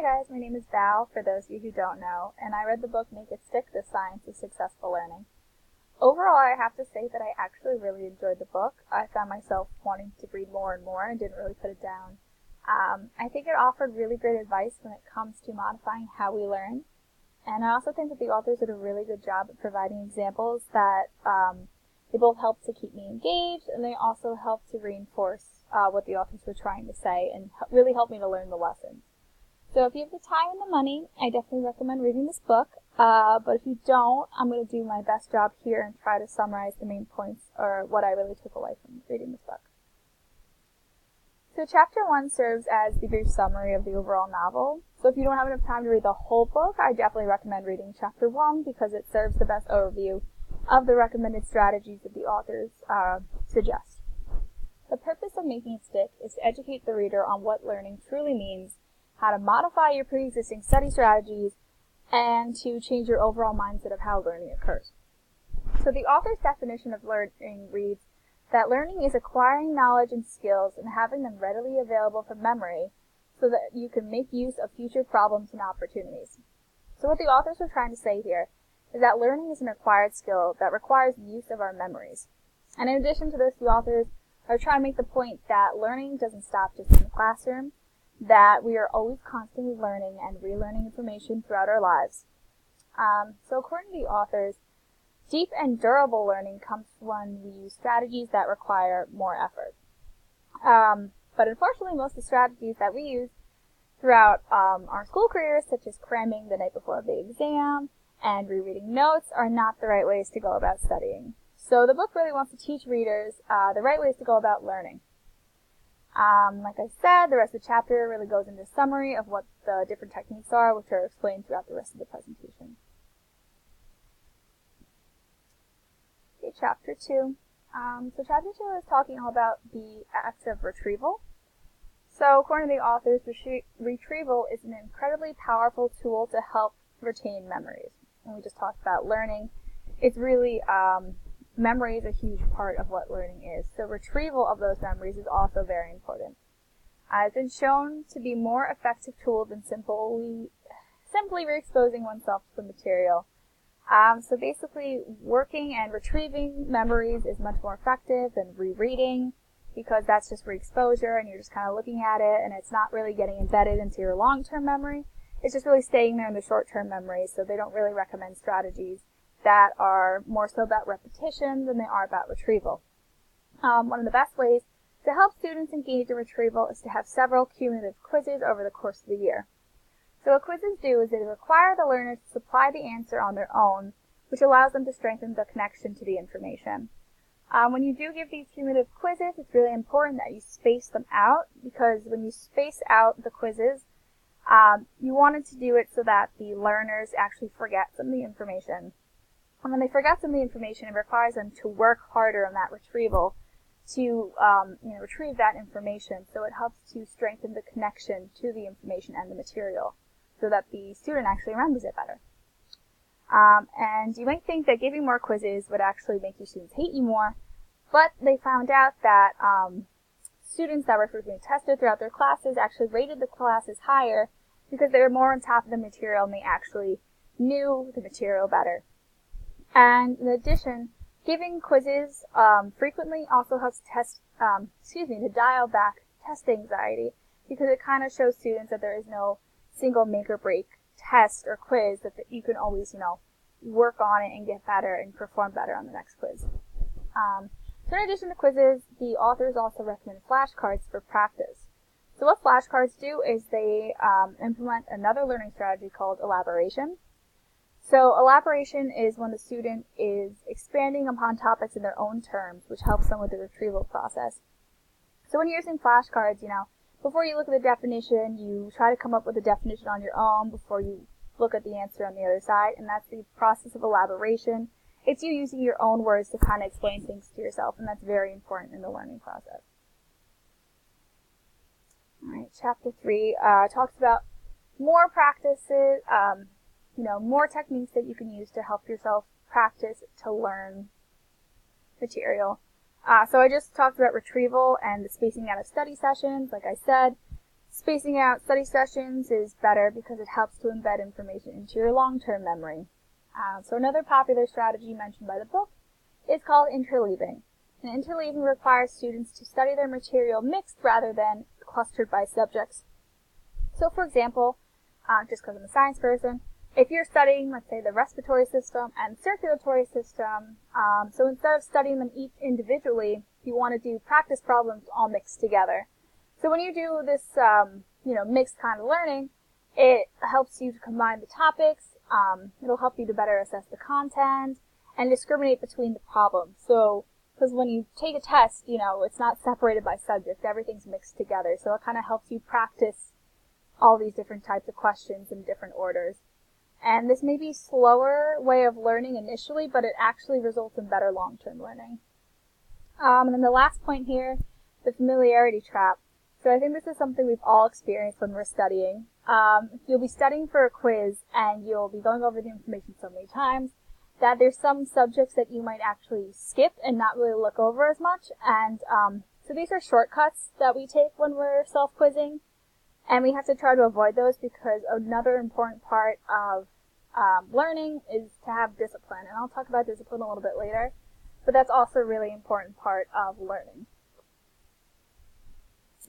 guys, my name is Val, for those of you who don't know, and I read the book Make It Stick, The Science of Successful Learning. Overall, I have to say that I actually really enjoyed the book. I found myself wanting to read more and more and didn't really put it down. I think it offered really great advice when it comes to modifying how we learn, and I also think that the authors did a really good job at providing examples that they both helped to keep me engaged, and they also helped to reinforce what the authors were trying to say and really helped me to learn the lessons. So if you have the time and the money, I definitely recommend reading this book, but if you don't, I'm going to do my best job here and try to summarize the main points or what I really took away from reading this book. So Chapter 1 serves as the brief summary of the overall novel. So if you don't have enough time to read the whole book, I definitely recommend reading Chapter 1 because it serves the best overview of the recommended strategies that the authors suggest. The purpose of Making It Stick is to educate the reader on what learning truly means, how to modify your pre-existing study strategies, and to change your overall mindset of how learning occurs. So the author's definition of learning reads that learning is acquiring knowledge and skills and having them readily available from memory so that you can make use of future problems and opportunities. So what the authors are trying to say here is that learning is an acquired skill that requires the use of our memories. And in addition to this, the authors are trying to make the point that learning doesn't stop just in the classroom, that we are always constantly learning and relearning information throughout our lives. So according to the authors, deep and durable learning comes when we use strategies that require more effort. But unfortunately, most of the strategies that we use throughout our school careers, such as cramming the night before the exam and rereading notes, are not the right ways to go about studying. So the book really wants to teach readers the right ways to go about learning. Like I said, the rest of the chapter really goes into a summary of what the different techniques are, which are explained throughout the rest of the presentation. Okay, Chapter 2. So Chapter 2 is talking all about the act of retrieval. So according to the authors, retrieval is an incredibly powerful tool to help retain memories. And we just talked about learning. It's really memory is a huge part of what learning is. So retrieval of those memories is also very important. It's been shown to be more effective tool than simply re-exposing oneself to the material. So basically, working and retrieving memories is much more effective than rereading because that's just re-exposure and you're just kind of looking at it and it's not really getting embedded into your long-term memory. It's just really staying there in the short-term memory, so they don't really recommend strategies that are more so about repetition than they are about retrieval. One of the best ways to help students engage in retrieval is to have several cumulative quizzes over the course of the year. So what quizzes do is they require the learner to supply the answer on their own, which allows them to strengthen the connection to the information. When you do give these cumulative quizzes, it's really important that you space them out, because when you space out the quizzes, you wanted to do it so that the learners actually forget some of the information. And when they forget some of the information, it requires them to work harder on that retrieval to retrieve that information. So it helps to strengthen the connection to the information and the material so that the student actually remembers it better. And you might think that giving more quizzes would actually make your students hate you more, but they found out that students that were frequently tested throughout their classes actually rated the classes higher because they were more on top of the material and they actually knew the material better. And in addition, giving quizzes frequently also helps to dial back test anxiety, because it kind of shows students that there is no single make or break test or quiz, that you can always, work on it and get better and perform better on the next quiz. So in addition to quizzes, the authors also recommend flashcards for practice. So what flashcards do is they implement another learning strategy called elaboration. So elaboration is when the student is expanding upon topics in their own terms, which helps them with the retrieval process. So when you're using flashcards, before you look at the definition, you try to come up with a definition on your own before you look at the answer on the other side, and that's the process of elaboration. It's you using your own words to kind of explain things to yourself, and that's very important in the learning process. Alright, Chapter 3 talks about more practices, more techniques that you can use to help yourself practice to learn material. So I just talked about retrieval and the spacing out of study sessions, like I said. Spacing out study sessions is better because it helps to embed information into your long-term memory. So another popular strategy mentioned by the book is called interleaving. And interleaving requires students to study their material mixed rather than clustered by subjects. So for example, just because I'm a science person, if you're studying, let's say, the respiratory system and circulatory system, so instead of studying them each individually, you want to do practice problems all mixed together. So when you do this, mixed kind of learning, it helps you to combine the topics. It'll help you to better assess the content and discriminate between the problems. So, because when you take a test, it's not separated by subject. Everything's mixed together. So it kind of helps you practice all these different types of questions in different orders. And this may be a slower way of learning initially, but it actually results in better long-term learning. And then the last point here, the familiarity trap. So I think this is something we've all experienced when we're studying. You'll be studying for a quiz and you'll be going over the information so many times that there's some subjects that you might actually skip and not really look over as much. And so these are shortcuts that we take when we're self-quizzing. And we have to try to avoid those because another important part of learning is to have discipline. And I'll talk about discipline a little bit later. But that's also a really important part of learning.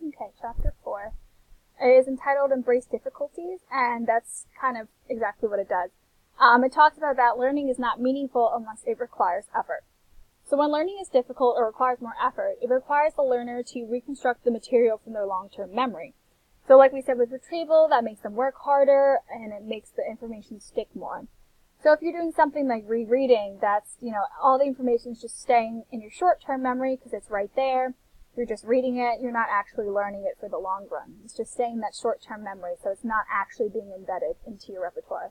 Okay, chapter 4. It is entitled Embrace Difficulties, and that's kind of exactly what it does. It talks about that learning is not meaningful unless it requires effort. So when learning is difficult or requires more effort, it requires the learner to reconstruct the material from their long-term memory. So like we said with retrieval, that makes them work harder, and it makes the information stick more. So if you're doing something like rereading, that's, all the information is just staying in your short-term memory because it's right there. You're just reading it. You're not actually learning it for the long run. It's just staying in that short-term memory, so it's not actually being embedded into your repertoire.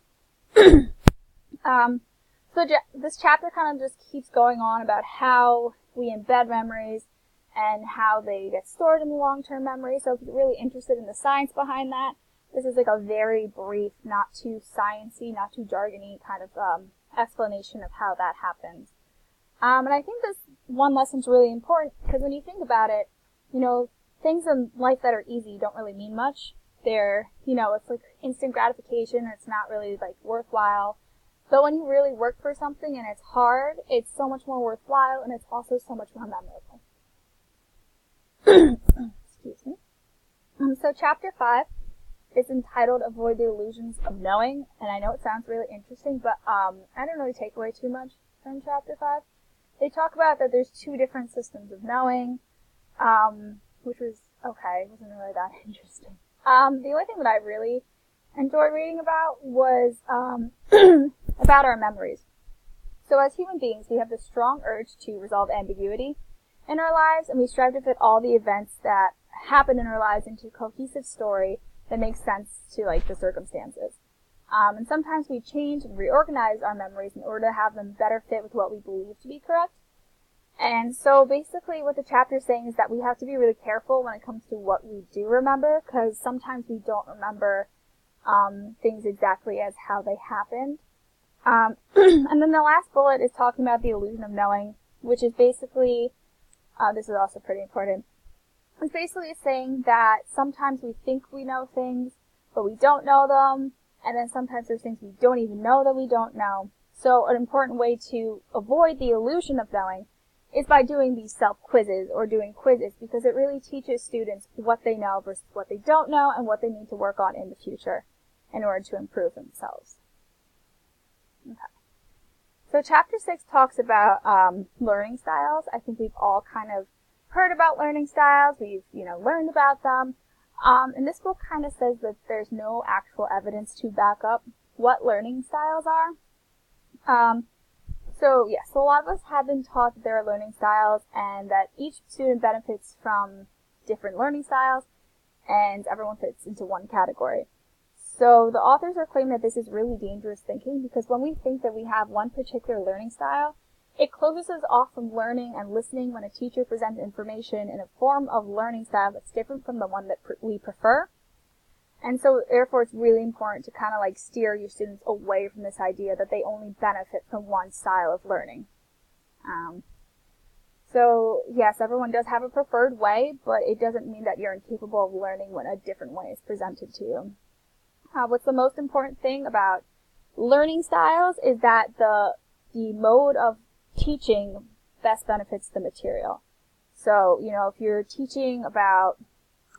So this chapter kind of just keeps going on about how we embed memories and how they get stored in the long-term memory. So if you're really interested in the science behind that, this is like a very brief, not too sciencey, not too jargony kind of explanation of how that happens. And I think this one lesson's really important because when you think about it, things in life that are easy don't really mean much. They're, it's like instant gratification. It's not really like worthwhile. But when you really work for something and it's hard, it's so much more worthwhile and it's also so much more memorable. Excuse me. So chapter 5 is entitled Avoid the Illusions of Knowing. And I know it sounds really interesting, but I don't really take away too much from chapter 5. They talk about that there's 2 different systems of knowing, which was okay. It wasn't really that interesting. The only thing that I really enjoyed reading about was about our memories. So as human beings, we have this strong urge to resolve ambiguity in our lives, and we strive to fit all the events that happen in our lives into a cohesive story that makes sense to the circumstances. And sometimes we change and reorganize our memories in order to have them better fit with what we believe to be correct. And so basically what the chapter is saying is that we have to be really careful when it comes to what we do remember, because sometimes we don't remember things exactly as how they happened. And then the last bullet is talking about the illusion of knowing, which is basically, this is also pretty important, it's basically saying that sometimes we think we know things, but we don't know them. And then sometimes there's things we don't even know that we don't know. So an important way to avoid the illusion of knowing is by doing these self-quizzes or doing quizzes, because it really teaches students what they know versus what they don't know and what they need to work on in the future in order to improve themselves. Okay. So chapter 6 talks about learning styles. I think we've all kind of heard about learning styles. We've, learned about them. And this book kind of says that there's no actual evidence to back up what learning styles are. So a lot of us have been taught that there are learning styles and that each student benefits from different learning styles and everyone fits into one category. So the authors are claiming that this is really dangerous thinking because when we think that we have one particular learning style, it closes us off from learning and listening when a teacher presents information in a form of learning style that's different from the one that we prefer. And so, therefore, it's really important to kind of steer your students away from this idea that they only benefit from one style of learning. So yes, everyone does have a preferred way, but it doesn't mean that you're incapable of learning when a different way is presented to you. What's the most important thing about learning styles is that the mode of teaching best benefits the material. So, if you're teaching about,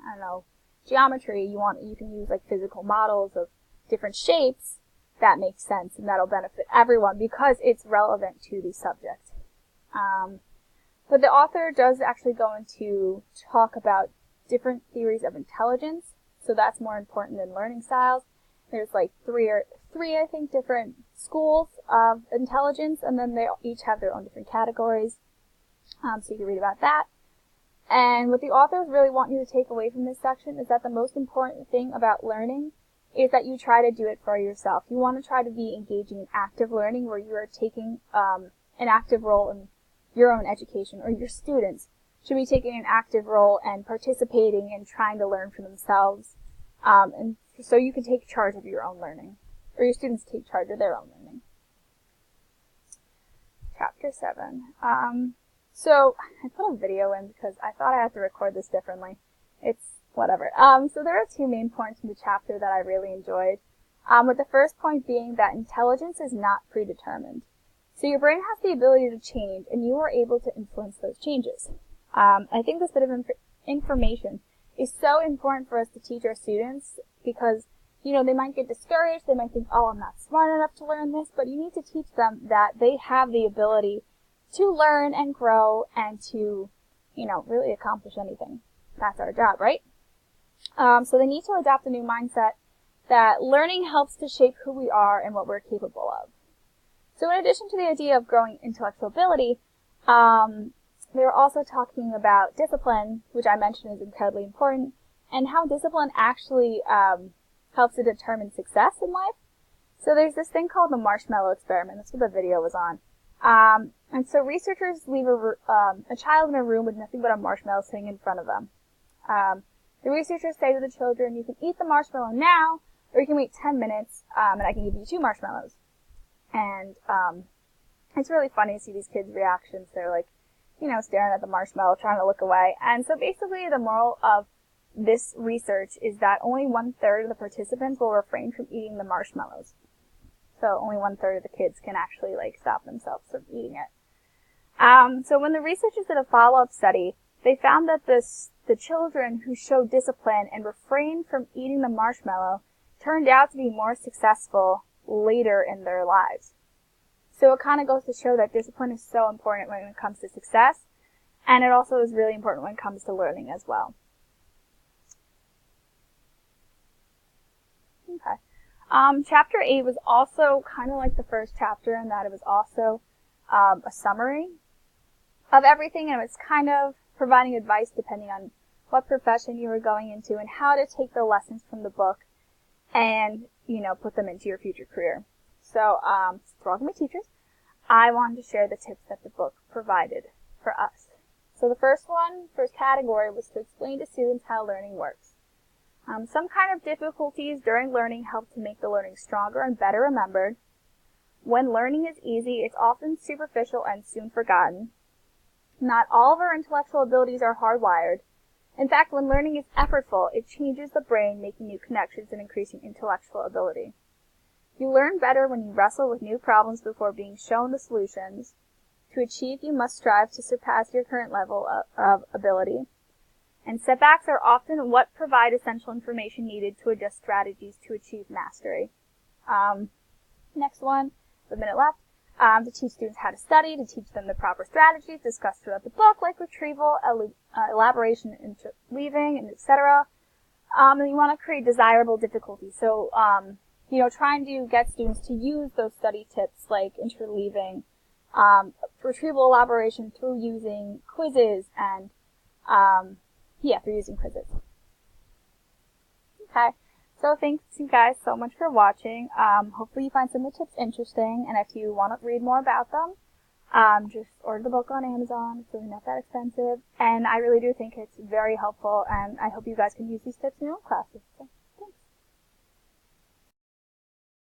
I don't know, geometry, you can use like physical models of different shapes. That makes sense, and that'll benefit everyone because it's relevant to the subject. But the author does actually go into talk about different theories of intelligence, so that's more important than learning styles. There's like three, I think, different schools of intelligence, and then they each have their own different categories. So you can read about that. And what the authors really want you to take away from this section is that the most important thing about learning is that you try to do it for yourself. You want to try to be engaging in active learning where you are taking an active role in your own education, or your students should be taking an active role and participating and trying to learn for themselves. And so you can take charge of your own learning, or your students take charge of their own learning. Chapter 7. So I put a video in because I thought I had to record this differently. It's whatever. So there are two main points in the chapter that I really enjoyed. With the first point being that intelligence is not predetermined. So your brain has the ability to change, and you are able to influence those changes. I think this bit of information is so important for us to teach our students because, they might get discouraged. They might think, oh, I'm not smart enough to learn this, but you need to teach them that they have the ability to learn and grow and to, really accomplish anything. That's our job, right? So they need to adopt a new mindset that learning helps to shape who we are and what we're capable of. So in addition to the idea of growing intellectual ability, they were also talking about discipline, which I mentioned is incredibly important, and how discipline actually helps to determine success in life. So there's this thing called the marshmallow experiment. That's what the video was on. And so researchers leave a child in a room with nothing but a marshmallow sitting in front of them. The researchers say to the children, you can eat the marshmallow now, or you can wait 10 minutes, and I can give you 2 marshmallows. And it's really funny to see these kids' reactions. They're like, staring at the marshmallow, trying to look away. And so basically the moral of this research is that only 1/3 of the participants will refrain from eating the marshmallows. So only 1/3 of the kids can actually stop themselves from eating it. So when the researchers did a follow-up study, they found that the children who showed discipline and refrained from eating the marshmallow turned out to be more successful later in their lives. So it kind of goes to show that discipline is so important when it comes to success, and it also is really important when it comes to learning as well. Okay. Chapter 8 was also kind of like the first chapter in that it was also a summary of everything, and it was kind of providing advice depending on what profession you were going into and how to take the lessons from the book and, put them into your future career. So, for all of my teachers, I wanted to share the tips that the book provided for us. So the first category was to explain to students how learning works. Some kind of difficulties during learning help to make the learning stronger and better remembered. When learning is easy, it's often superficial and soon forgotten. Not all of our intellectual abilities are hardwired. In fact, when learning is effortful, it changes the brain, making new connections and increasing intellectual ability. You learn better when you wrestle with new problems before being shown the solutions. To achieve, you must strive to surpass your current level of ability. And setbacks are often what provide essential information needed to adjust strategies to achieve mastery. Next one, a minute left. To teach students how to study, to teach them the proper strategies discussed throughout the book, like retrieval, elaboration, interleaving, and etc. And you want to create desirable difficulties. So, trying to get students to use those study tips like interleaving, retrieval, elaboration through using quizzes and, through using quizzes. Okay. So thanks you guys so much for watching. Hopefully you find some of the tips interesting, and if you want to read more about them, just order the book on Amazon. It's really not that expensive, and I really do think it's very helpful, and I hope you guys can use these tips in your own classes. So.